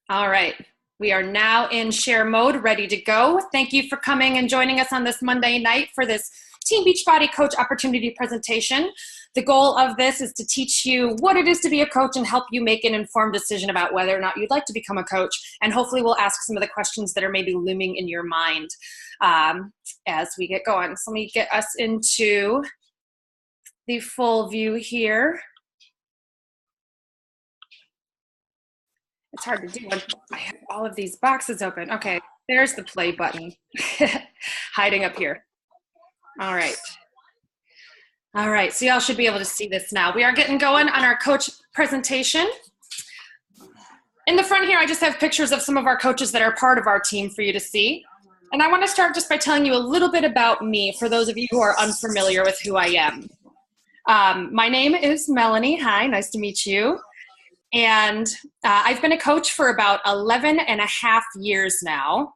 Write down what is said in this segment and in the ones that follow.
All right. We are now in share mode, ready to go. Thank you for coming and joining us on this Monday night for this Team Beachbody Coach Opportunity presentation. The goal of this is to teach you what it is to be a coach and help you make an informed decision about whether or not you'd like to become a coach. And hopefully we'll ask some of the questions that are maybe looming in your mind as we get going. So let me get us into the full view here. It's hard to do when I have all of these boxes open. Okay, there's the play button hiding up here. All right. All right, so y'all should be able to see this now. We are getting going on our coach presentation. In the front here, I just have pictures of some of our coaches that are part of our team for you to see. And I want to start just by telling you a little bit about me for those of you who are unfamiliar with who I am. My name is Melanie. Hi, nice to meet you. And I've been a coach for about 11 and a half years now.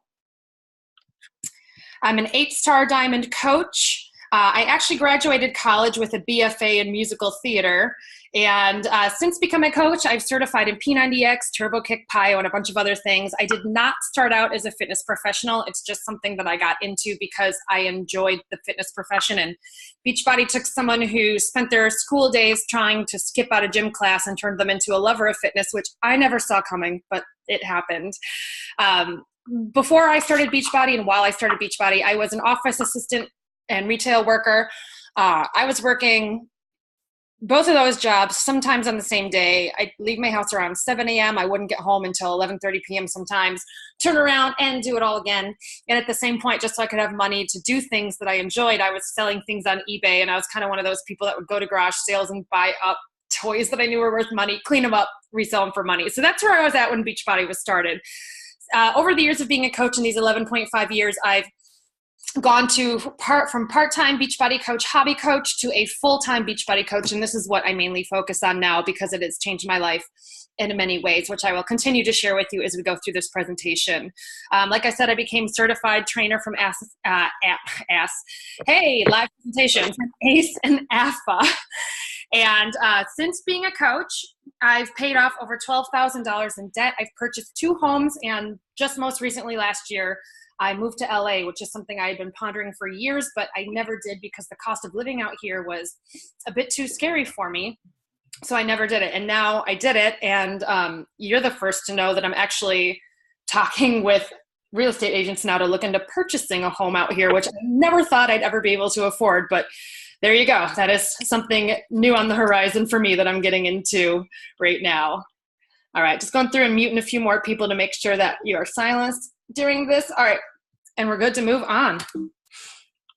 I'm an 8-star diamond coach. I actually graduated college with a BFA in musical theater. And since becoming a coach, I've certified in P90X, TurboKick, PiYo, and a bunch of other things. I did not start out as a fitness professional. It's just something that I got into because I enjoyed the fitness profession. And Beachbody took someone who spent their school days trying to skip out of gym class and turned them into a lover of fitness, which I never saw coming, but it happened. Before I started Beachbody and while I started Beachbody, I was an office assistant and retail worker. I was working both of those jobs sometimes on the same day. I'd leave my house around 7 a.m. I wouldn't get home until 11:30 p.m. sometimes, turn around and do it all again. And at the same point, just so I could have money to do things that I enjoyed, I was selling things on eBay. And I was kind of one of those people that would go to garage sales and buy up toys that I knew were worth money, clean them up, resell them for money. So that's where I was at when Beachbody was started. Over the years of being a coach in these 11.5 years, I've gone from part-time Beachbody coach, hobby coach, to a full-time Beachbody coach. And this is what I mainly focus on now because it has changed my life in many ways, which I will continue to share with you as we go through this presentation. Like I said, I became certified trainer from live presentation, from ACE and AFA. And since being a coach, I've paid off over $12,000 in debt. I've purchased 2 homes, and just most recently last year, I moved to LA, which is something I had been pondering for years, but I never did because the cost of living out here was a bit too scary for me. So I never did it. And now I did it. And you're the first to know that I'm actually talking with real estate agents now to look into purchasing a home out here, which I never thought I'd ever be able to afford. But there you go. That is something new on the horizon for me that I'm getting into right now. All right, just going through and muting a few more people to make sure that you are silenced during this. All right, and we're good to move on.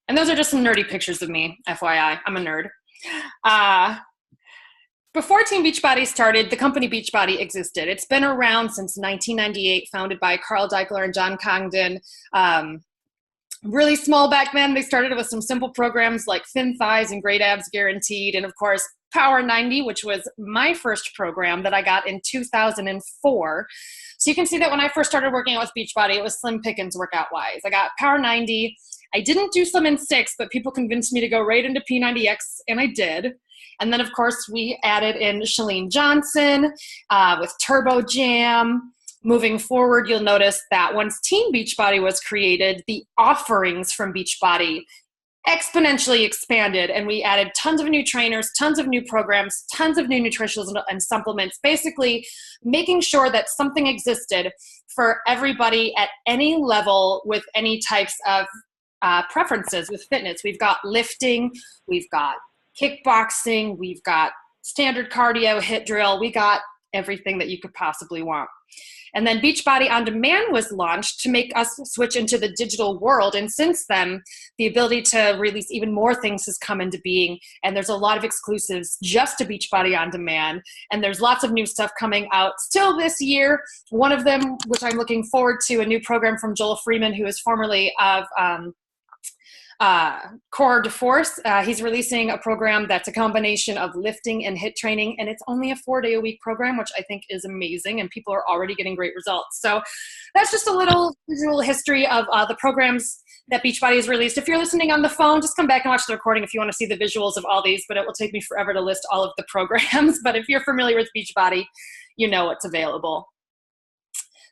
And those are just some nerdy pictures of me, FYI. I'm a nerd. Before Team Beachbody started, the company Beachbody existed. It's been around since 1998, founded by Carl Daikeler and John Congdon. Really small back then. They started with some simple programs like Thin Thighs and Great Abs Guaranteed, and of course, Power 90, which was my first program that I got in 2004. So you can see that when I first started working out with Beachbody, it was slim pickings workout-wise. I got Power 90. I didn't do Slim in 6, but people convinced me to go right into P90X, and I did. And then, of course, we added in Chalene Johnson with Turbo Jam. Moving forward, you'll notice that once Team Beachbody was created, the offerings from Beachbody exponentially expanded, and we added tons of new trainers, tons of new programs, tons of new nutritionals and supplements, basically making sure that something existed for everybody at any level with any types of preferences with fitness. We've got lifting, we've got kickboxing, we've got standard cardio, HIIT drill, we got everything that you could possibly want. And then Beachbody On Demand was launched to make us switch into the digital world. And since then, the ability to release even more things has come into being. And there's a lot of exclusives just to Beachbody On Demand. And there's lots of new stuff coming out still this year. One of them, which I'm looking forward to, a new program from Joel Freeman, who is formerly of Core de Force. He's releasing a program that's a combination of lifting and HIIT training, and it's only a 4-day-a-week program, which I think is amazing, and people are already getting great results. So that's just a little visual history of the programs that Beachbody has released. If you're listening on the phone, just come back and watch the recording if you want to see the visuals of all these, but it will take me forever to list all of the programs. But if you're familiar with Beachbody, you know what's available.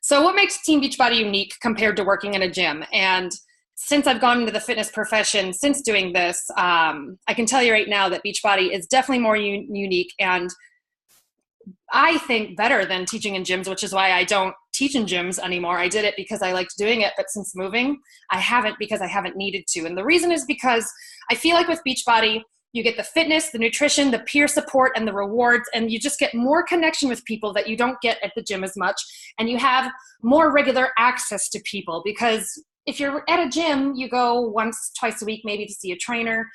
So what makes Team Beachbody unique compared to working in a gym? And since I've gone into the fitness profession since doing this, I can tell you right now that Beachbody is definitely more unique, and I think better than teaching in gyms, which is why I don't teach in gyms anymore. I did it because I liked doing it, but since moving, I haven't, because I haven't needed to. And the reason is because I feel like with Beachbody, you get the fitness, the nutrition, the peer support, and the rewards, and you just get more connection with people that you don't get at the gym as much. And you have more regular access to people, because if you're at a gym, you go once, twice a week, maybe to see a trainer.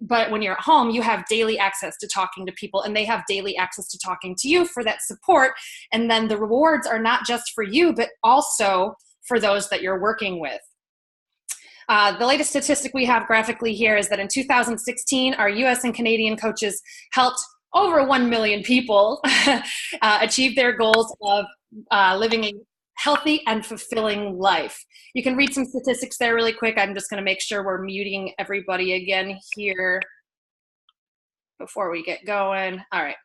But when you're at home, you have daily access to talking to people, and they have daily access to talking to you for that support. And then the rewards are not just for you, but also for those that you're working with. The latest statistic we have graphically here is that in 2016, our US and Canadian coaches helped over 1 million people achieve their goals of living a healthy and fulfilling life. You can read some statistics there really quick. I'm just going to make sure we're muting everybody again here before we get going. All right.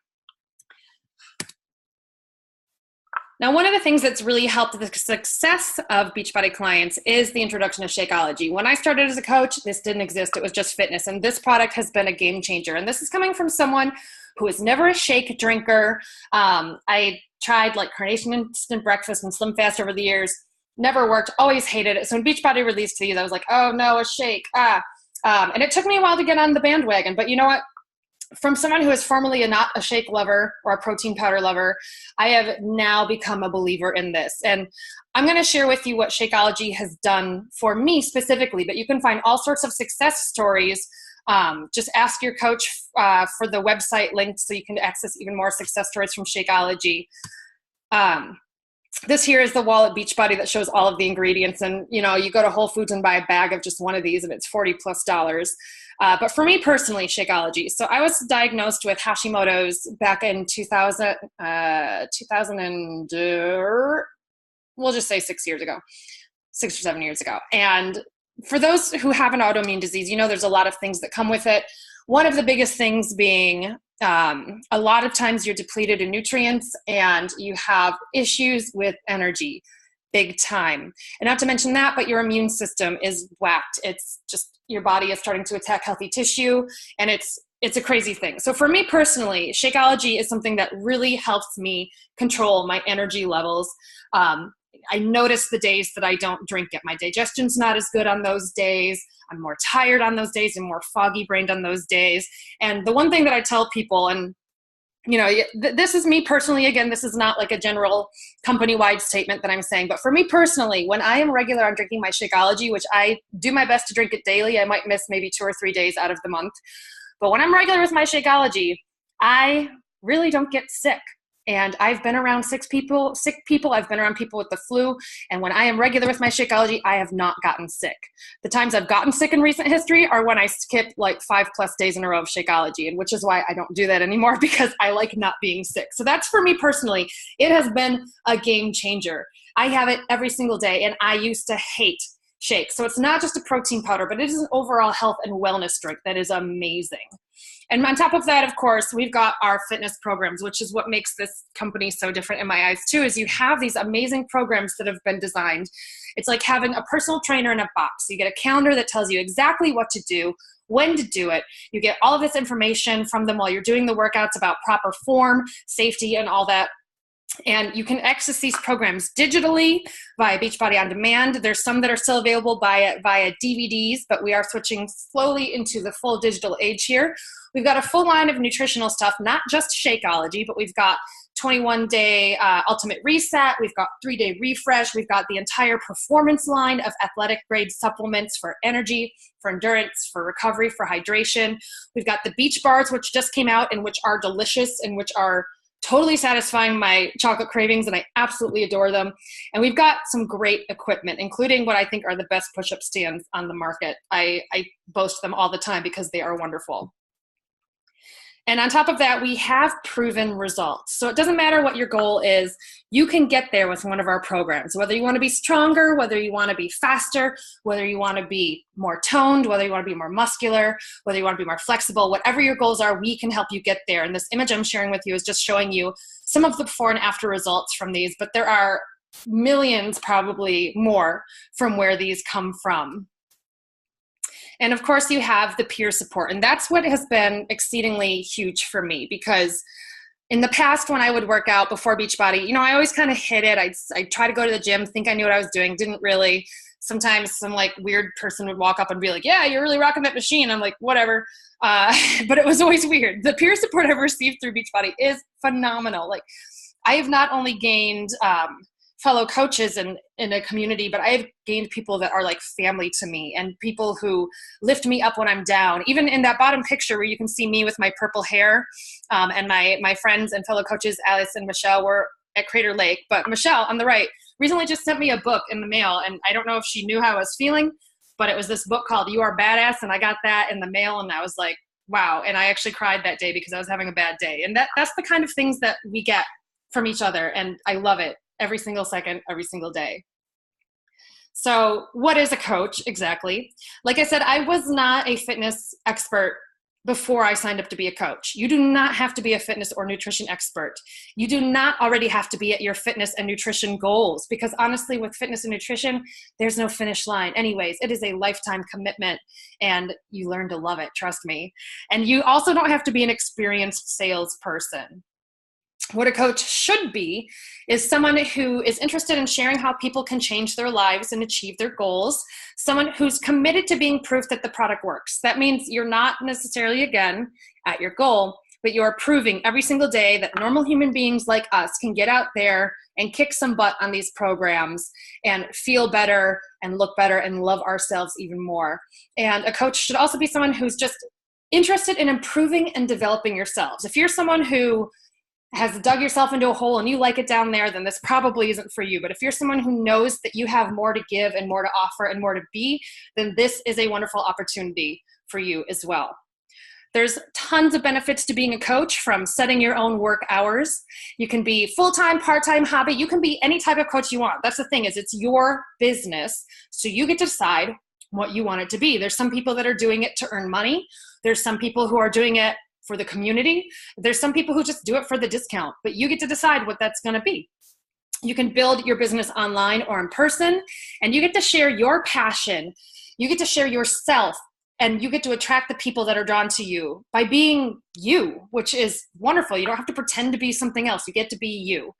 Now, one of the things that's really helped the success of Beachbody clients is the introduction of Shakeology. When I started as a coach, this didn't exist. It was just fitness. And this product has been a game changer. And this is coming from someone who was never a shake drinker. I tried like Carnation Instant Breakfast and Slim Fast over the years. Never worked, always hated it. So when Beachbody released these, I was like, oh no, a shake. And it took me a while to get on the bandwagon. But you know what? From someone who is formerly not a shake lover or a protein powder lover, I have now become a believer in this. And I'm going to share with you what Shakeology has done for me specifically, but you can find all sorts of success stories. Just ask your coach for the website link so you can access even more success stories from Shakeology. This here is the wall at Beachbody that shows all of the ingredients. And, you know, you go to Whole Foods and buy a bag of just one of these and it's $40+. But for me personally, Shakeology. So I was diagnosed with Hashimoto's back in 2000 and we'll just say 6 years ago, 6 or 7 years ago. And for those who have an autoimmune disease, you know, there's a lot of things that come with it. One of the biggest things being a lot of times you're depleted in nutrients and you have issues with energy big time. And not to mention that, but your immune system is whacked. It's just your body is starting to attack healthy tissue, and it's a crazy thing. So for me personally, Shakeology is something that really helps me control my energy levels. I notice the days that I don't drink it. My digestion's not as good on those days. I'm more tired on those days and more foggy brained on those days. And the one thing that I tell people, and you know, this is me personally, again, this is not like a general company-wide statement that I'm saying, but for me personally, when I am regular on drinking my Shakeology, which I do my best to drink it daily, I might miss maybe 2 or 3 days out of the month. But when I'm regular with my Shakeology, I really don't get sick. And I've been around sick people. I've been around people with the flu. And when I am regular with my Shakeology, I have not gotten sick. The times I've gotten sick in recent history are when I skip like 5+ days in a row of Shakeology, and which is why I don't do that anymore, because I like not being sick. So that's for me personally. It has been a game changer. I have it every single day, and I used to hate shakes. So it's not just a protein powder, but it is an overall health and wellness drink that is amazing. And on top of that, of course, we've got our fitness programs, which is what makes this company so different in my eyes too, is you have these amazing programs that have been designed. It's like having a personal trainer in a box. You get a calendar that tells you exactly what to do, when to do it. You get all of this information from them while you're doing the workouts about proper form, safety, and all that. And you can access these programs digitally via Beachbody On Demand. There's some that are still available via DVDs, but we are switching slowly into the full digital age here. We've got a full line of nutritional stuff, not just Shakeology, but we've got 21-day Ultimate Reset. We've got 3-day Refresh. We've got the entire performance line of athletic grade supplements for energy, for endurance, for recovery, for hydration. We've got the Beach Bars, which just came out and which are delicious and which are totally satisfying my chocolate cravings, and I absolutely adore them. And we've got some great equipment, including what I think are the best push-up stands on the market. I boast them all the time because they are wonderful. And on top of that, we have proven results. So it doesn't matter what your goal is, you can get there with one of our programs. Whether you want to be stronger, whether you want to be faster, whether you want to be more toned, whether you want to be more muscular, whether you want to be more flexible, whatever your goals are, we can help you get there. And this image I'm sharing with you is just showing you some of the before and after results from these, but there are millions, probably more, from where these come from. And of course, you have the peer support. And that's what has been exceedingly huge for me, because in the past, when I would work out before Beachbody, I always kind of hit it. I'd try to go to the gym, think I knew what I was doing, didn't really. Sometimes some like weird person would walk up and be like, yeah, you're really rocking that machine. I'm like, whatever. But it was always weird. The peer support I've received through Beachbody is phenomenal. Like, I have not only gained fellow coaches in a community, but I have gained people that are like family to me, and people who lift me up when I'm down. Even in that bottom picture where you can see me with my purple hair, and my friends and fellow coaches, Alice and Michelle, were at Crater Lake. But Michelle on the right recently just sent me a book in the mail, and I don't know if she knew how I was feeling, but it was this book called You Are Badass, and I got that in the mail, and I was like, wow. And I actually cried that day because I was having a bad day. And that's the kind of things that we get from each other, and I love it every single second, every single day. So what is a coach exactly? Like I said, I was not a fitness expert before I signed up to be a coach. You do not have to be a fitness or nutrition expert. You do not already have to be at your fitness and nutrition goals, because honestly, with fitness and nutrition, there's no finish line. Anyways, it is a lifetime commitment, and you learn to love it, trust me. And you also don't have to be an experienced salesperson. What a coach should be is someone who is interested in sharing how people can change their lives and achieve their goals. Someone who's committed to being proof that the product works. That means you're not necessarily, again, at your goal, but you're proving every single day that normal human beings like us can get out there and kick some butt on these programs and feel better and look better and love ourselves even more. And a coach should also be someone who's just interested in improving and developing yourselves. If you're someone who has dug yourself into a hole and you like it down there, then this probably isn't for you. But if you're someone who knows that you have more to give and more to offer and more to be, then this is a wonderful opportunity for you as well. There's tons of benefits to being a coach, from setting your own work hours. You can be full-time, part-time, hobby. You can be any type of coach you want. That's the thing, is it's your business. So you get to decide what you want it to be. There's some people that are doing it to earn money. There's some people who are doing it for the community. There's some people who just do it for the discount, but you get to decide what that's going to be. You can build your business online or in person, and you get to share your passion. You get to share yourself, and you get to attract the people that are drawn to you by being you, which is wonderful. You don't have to pretend to be something else. You get to be you.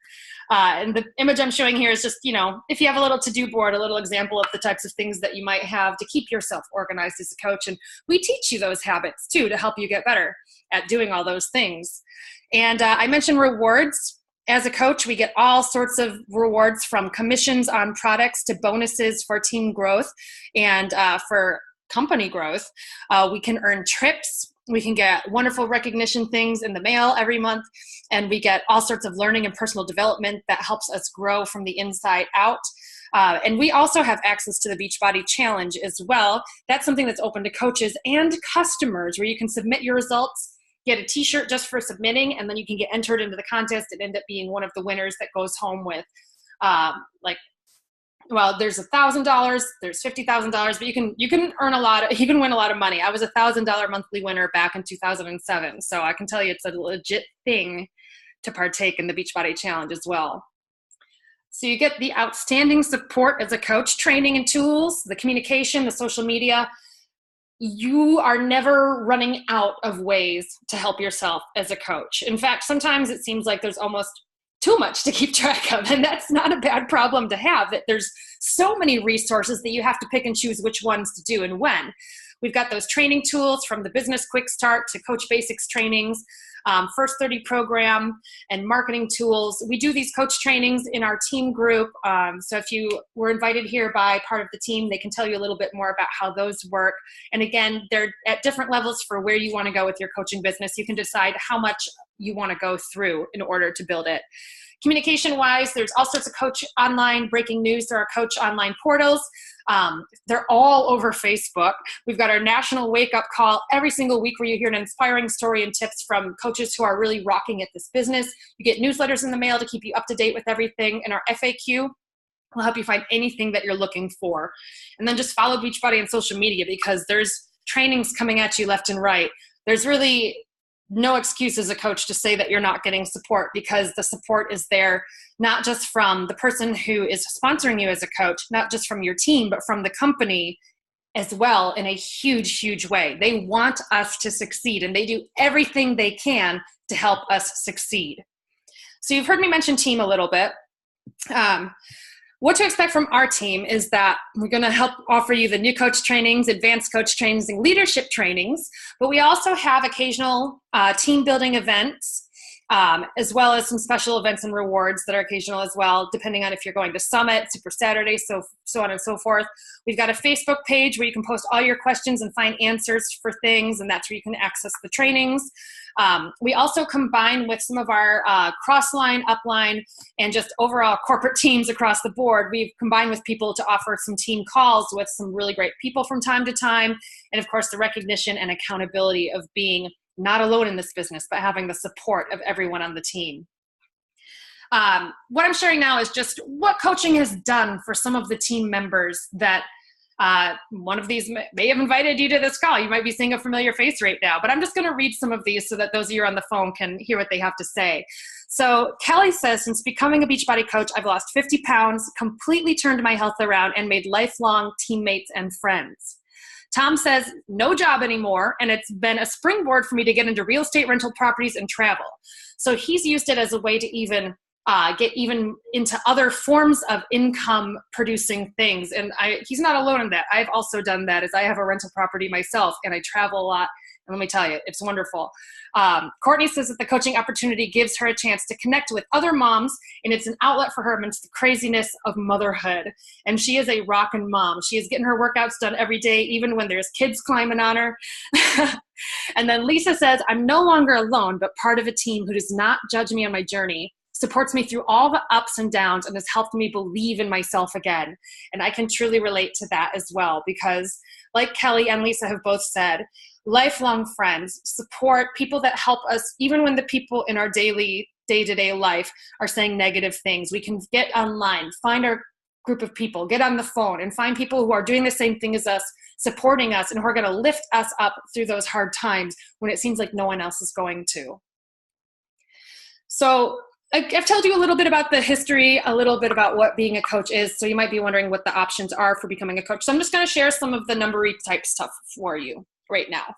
And the image I'm showing here is just, if you have a little to-do board, a little example of the types of things that you might have to keep yourself organized as a coach. And we teach you those habits too, to help you get better at doing all those things. And I mentioned rewards. As a coach, we get all sorts of rewards, from commissions on products to bonuses for team growth and for company growth. We can earn trips. We can get wonderful recognition things in the mail every month, and we get all sorts of learning and personal development that helps us grow from the inside out. And we also have access to the Beachbody Challenge as well. That's something that's open to coaches and customers, where you can submit your results, get a t-shirt just for submitting, and then you can get entered into the contest and end up being one of the winners that goes home with there's $1,000, there's $50,000, but you can earn a lot. You can win a lot of money. I was a $1,000 monthly winner back in 2007, so I can tell you it's a legit thing to partake in the Beachbody Challenge as well. So you get the outstanding support as a coach, training and tools, the communication, the social media. You are never running out of ways to help yourself as a coach. In fact, sometimes it seems like there's almost too much to keep track of, and that's not a bad problem to have, that there's so many resources that you have to pick and choose which ones to do and when. We've got those training tools, from the Business Quick Start to Coach Basics trainings, First 30 program, and marketing tools. We do these coach trainings in our team group. So if you were invited here by part of the team, they can tell you a little bit more about how those work. And again, they're at different levels for where you want to go with your coaching business. You can decide how much you want to go through in order to build it. Communication-wise, there's all sorts of coach online breaking news. There are coach online portals. They're all over Facebook. We've got our national wake-up call every single week, where you hear an inspiring story and tips from coaches who are really rocking at this business. You get newsletters in the mail to keep you up to date with everything. And our FAQ will help you find anything that you're looking for. And then just follow Beachbody on social media, because there's trainings coming at you left and right. There's really no excuse as a coach to say that you're not getting support, because the support is there not just from the person who is sponsoring you as a coach, not just from your team, but from the company as well, in a huge, huge way. They want us to succeed, and they do everything they can to help us succeed. So you've heard me mention team a little bit. What to expect from our team is that we're going to help offer you the new coach trainings, advanced coach trainings, and leadership trainings, but we also have occasional team building events, as well as some special events and rewards that are occasional as well, depending on if you're going to Summit, Super Saturday, so on and so forth. We've got a Facebook page where you can post all your questions and find answers for things, and that's where you can access the trainings. We also combine with some of our cross-line, upline, and just overall corporate teams across the board. We've combined with people to offer some team calls with some really great people from time to time, and of course the recognition and accountability of being not alone in this business, but having the support of everyone on the team. What I'm sharing now is just what coaching has done for some of the team members that one of these may have invited you to this call. You might be seeing a familiar face right now, but I'm just going to read some of these so that those of you on the phone can hear what they have to say. So Kelly says, since becoming a Beachbody coach, I've lost 50 pounds, completely turned my health around, and made lifelong teammates and friends. Tom says, no job anymore, and it's been a springboard for me to get into real estate, rental properties, and travel. So he's used it as a way to even get even into other forms of income producing things. And he's not alone in that. I've also done that, as I have a rental property myself, and I travel a lot. And let me tell you, it's wonderful. Courtney says that the coaching opportunity gives her a chance to connect with other moms, and it's an outlet for her amidst the craziness of motherhood. And she is a rockin' mom. She is getting her workouts done every day, even when there's kids climbing on her. And then Lisa says, I'm no longer alone, but part of a team who does not judge me on my journey, supports me through all the ups and downs, and has helped me believe in myself again. And I can truly relate to that as well, because like Kelly and Lisa have both said, lifelong friends, support, people that help us even when the people in our daily day-to-day life are saying negative things. We can get online, find our group of people, get on the phone, and find people who are doing the same thing as us, supporting us, and who are going to lift us up through those hard times when it seems like no one else is going to. So I've told you a little bit about the history, a little bit about what being a coach is, so you might be wondering what the options are for becoming a coach. So I'm just going to share some of the numbery type stuff for you right now.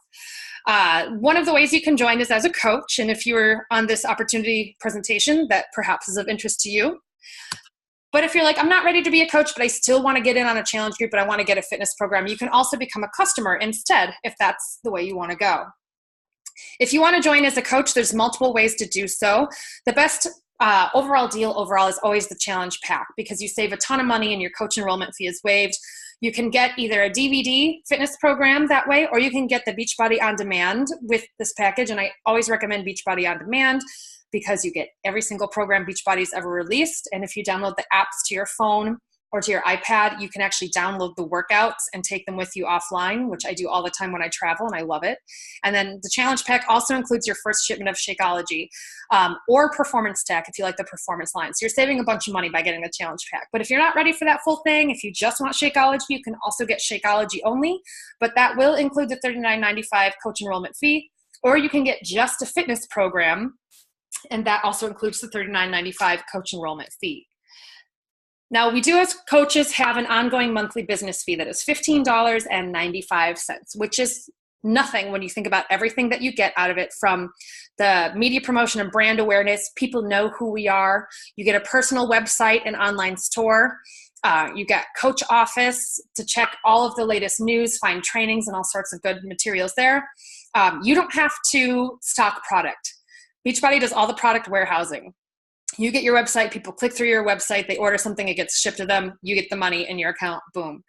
One of the ways you can join is as a coach, and if you were on this opportunity presentation, that perhaps is of interest to you. But if you're like, I'm not ready to be a coach, but I still want to get in on a challenge group, and I want to get a fitness program, you can also become a customer instead, if that's the way you want to go. If you want to join as a coach, there's multiple ways to do so. The best overall deal is always the challenge pack, because you save a ton of money and your coach enrollment fee is waived. You can get either a DVD fitness program that way, or you can get the Beachbody On Demand with this package. And I always recommend Beachbody On Demand because you get every single program Beachbody's ever released. And if you download the apps to your phone or to your iPad, you can actually download the workouts and take them with you offline, which I do all the time when I travel, and I love it. And then the challenge pack also includes your first shipment of Shakeology, or Performance Stack if you like the performance line. So you're saving a bunch of money by getting the challenge pack. But if you're not ready for that full thing, if you just want Shakeology, you can also get Shakeology only, but that will include the $39.95 coach enrollment fee, or you can get just a fitness program, and that also includes the $39.95 coach enrollment fee. Now, we do as coaches have an ongoing monthly business fee that is $15.95, which is nothing when you think about everything that you get out of it, from the media promotion and brand awareness. People know who we are. You get a personal website and online store. You get Coach Office to check all of the latest news, find trainings, and all sorts of good materials there. You don't have to stock product. Beachbody does all the product warehousing. You get your website, people click through your website, they order something, it gets shipped to them, you get the money in your account, boom.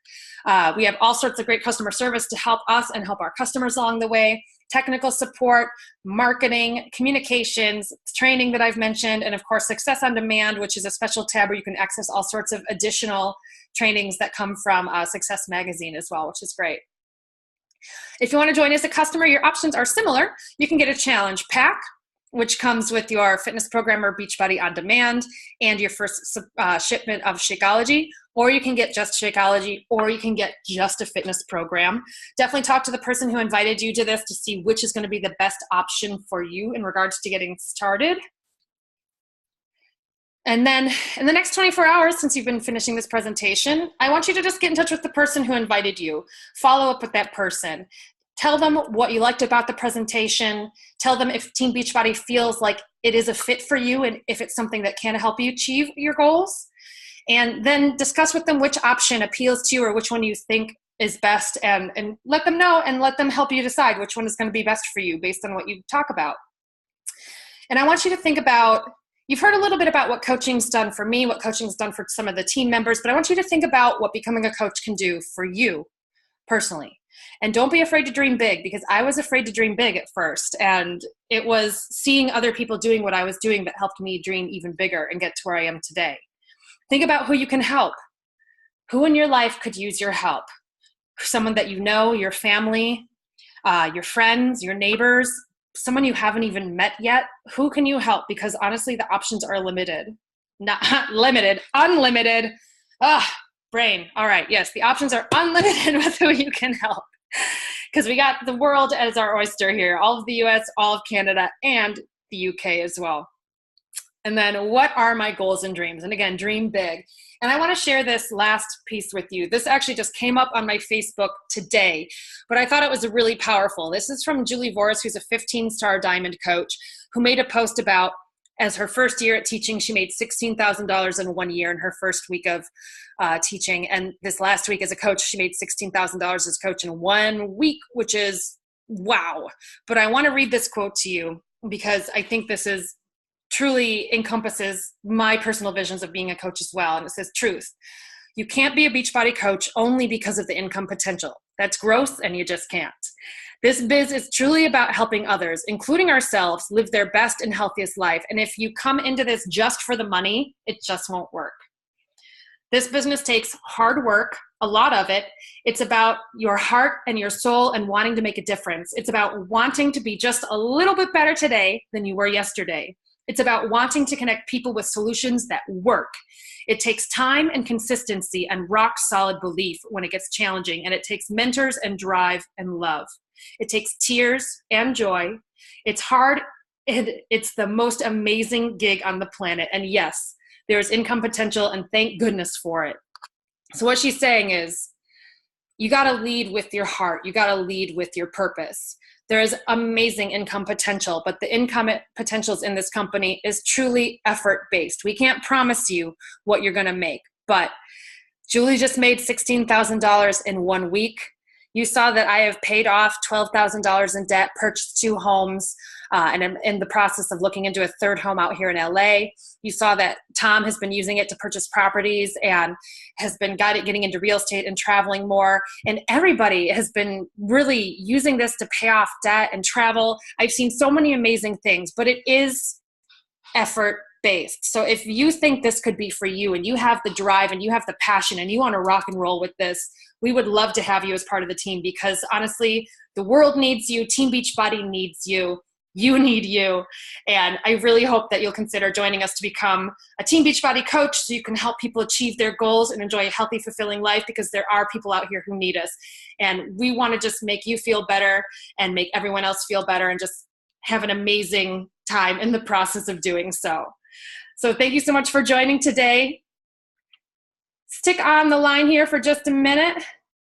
We have all sorts of great customer service to help us and help our customers along the way, technical support, marketing, communications, training that I've mentioned, and of course, Success on Demand, which is a special tab where you can access all sorts of additional trainings that come from Success Magazine as well, which is great. If you want to join as a customer, your options are similar. You can get a challenge pack, which comes with your fitness program or Beachbody On Demand and your first shipment of Shakeology, or you can get just Shakeology, or you can get just a fitness program. Definitely talk to the person who invited you to this to see which is going to be the best option for you in regards to getting started. And then in the next 24 hours, since you've been finishing this presentation, I want you to just get in touch with the person who invited you. Follow up with that person. Tell them what you liked about the presentation. Tell them if Team Beachbody feels like it is a fit for you and if it's something that can help you achieve your goals. And then discuss with them which option appeals to you or which one you think is best, and let them know and let them help you decide which one is going to be best for you based on what you talk about. And I want you to think about, you've heard a little bit about what coaching's done for me, what coaching's done for some of the team members, but I want you to think about what becoming a coach can do for you personally. And don't be afraid to dream big, because I was afraid to dream big at first. And it was seeing other people doing what I was doing that helped me dream even bigger and get to where I am today. Think about who you can help. Who in your life could use your help? Someone that you know, your family, your friends, your neighbors, someone you haven't even met yet. Who can you help? Because honestly, the options are limited. Not limited, unlimited. Brain. All right. Yes, the options are unlimited with who you can help. Because we got the world as our oyster here. All of the US, all of Canada, and the UK as well. And then what are my goals and dreams? And again, dream big. And I want to share this last piece with you. This actually just came up on my Facebook today, but I thought it was really powerful. This is from Julie Voris, who's a 15-star diamond coach, who made a post about, as her first year at teaching, she made $16,000 in 1 year in her first week of teaching. And this last week as a coach, she made $16,000 as a coach in 1 week, which is wow. But I want to read this quote to you because I think this is truly encompasses my personal visions of being a coach as well. And it says, truth. You can't be a Beachbody coach only because of the income potential. That's gross and you just can't. This biz is truly about helping others, including ourselves, live their best and healthiest life. And if you come into this just for the money, it just won't work. This business takes hard work, a lot of it. It's about your heart and your soul and wanting to make a difference. It's about wanting to be just a little bit better today than you were yesterday. It's about wanting to connect people with solutions that work. It takes time and consistency and rock solid belief when it gets challenging. And it takes mentors and drive and love. It takes tears and joy. It's hard. It's the most amazing gig on the planet. And yes, there's income potential, and thank goodness for it. So what she's saying is, you got to lead with your heart. You got to lead with your purpose. There is amazing income potential, but the income potentials in this company is truly effort-based. We can't promise you what you're going to make, but Julie just made $16,000 in 1 week. You saw that I have paid off $12,000 in debt, purchased 2 homes, and I'm in the process of looking into a 3rd home out here in LA. You saw that Tom has been using it to purchase properties and has been getting into real estate and traveling more. And everybody has been really using this to pay off debt and travel. I've seen so many amazing things, but it is effort-based. So if you think this could be for you and you have the drive and you have the passion and you want to rock and roll with this, we would love to have you as part of the team, because honestly, the world needs you. Team Beachbody needs you. You need you. And I really hope that you'll consider joining us to become a Team Beachbody coach so you can help people achieve their goals and enjoy a healthy, fulfilling life, because there are people out here who need us. And we want to just make you feel better and make everyone else feel better and just have an amazing time in the process of doing so. So thank you so much for joining today. Stick on the line here for just a minute.